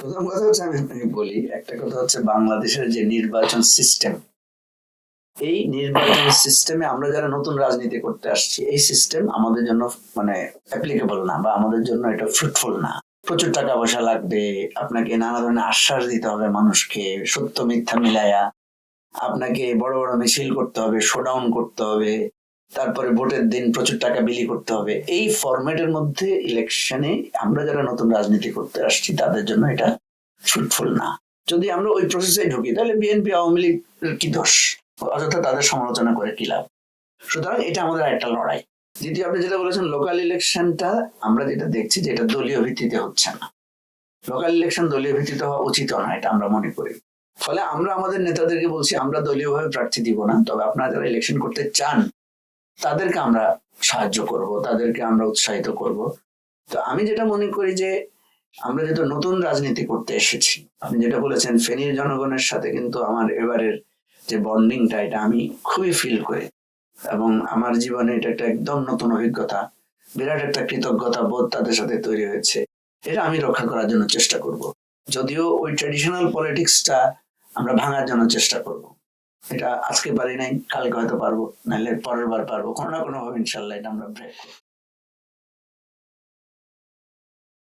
প্রথম কথা হচ্ছে আমি আপনাকে বলি, একটা কথা হচ্ছে বাংলাদেশের যে নির্বাচন সিস্টেম, এই নির্বাচন সিস্টেমে আমরা যারা নতুন রাজনীতি করতে আসছি, এই সিস্টেম আমাদের জন্য মানে অ্যাপ্লিকেবল না, বা আমাদের জন্য এটা ফ্রুটফুল না। প্রচুর টাকা পয়সা লাগবে, আপনাকে নানা ধরনের আশ্বাস দিতে হবে মানুষকে, সত্য মিথ্যা মিলায়া আপনাকে বড় বড় মিছিল করতে হবে, শোডাউন করতে হবে, তারপরে ভোটের দিন প্রচুর টাকা বিলি করতে হবে। এই ফরম্যাটের মধ্যে ইলেকশনে আমরা যারা নতুন রাজনীতি করতে আসছি তাদের জন্য এটা ফ্রুটফুল না। যদি আমরা ওই প্রসেসে ঢুকি তাহলে বিএনপি আওয়ামী লীগ কি দোষ, অযথা তাদের সমালোচনা করে কি লাভ। সুতরাং এটা আমাদের একটা লড়াই। দ্বিতীয়, আপনি যেটা বলেছেন লোকাল ইলেকশনটা, আমরা যেটা দেখছি যে এটা দলীয় ভিত্তিতে হচ্ছে না। লোকাল ইলেকশন দলীয় ভিত্তিতে হওয়া উচিত না, এটা আমরা মনে করি। ফলে আমরা আমাদের নেতাদেরকে বলছি আমরা দলীয়ভাবে প্রার্থী দিব না, তবে আপনারা যারা ইলেকশন করতে চান তাদেরকে আমরা সাহায্য করব, তাদেরকে আমরা উৎসাহিত করব। তো আমি যেটা মনে করি যে আমরা যেহেতু নতুন রাজনীতি করতে এসেছি, আপনি যেটা বলেছেন ফেনীর জনগণের সাথে কিন্তু আমার এবারের যে বন্ডিংটা, এটা আমি খুবই ফিল করি, এবং আমার জীবনে এটা একটা একদম নতুন অভিজ্ঞতা। বিরাট একটা কৃতজ্ঞতা বোধ তাদের সাথে তৈরি হয়েছে, এটা আমি রক্ষা করার জন্য চেষ্টা করব। যদিও ওই ট্রেডিশনাল পলিটিক্সটা আমরা ভাঙার জন্য চেষ্টা করব। এটা আজকে পারি নাই, কালকে হয়তো পারবো, নাহলে পরের বার পারবো, কোনো না কোনো ভাবে ইনশাল্লাহ এটা আমরা ব্রেক করবো।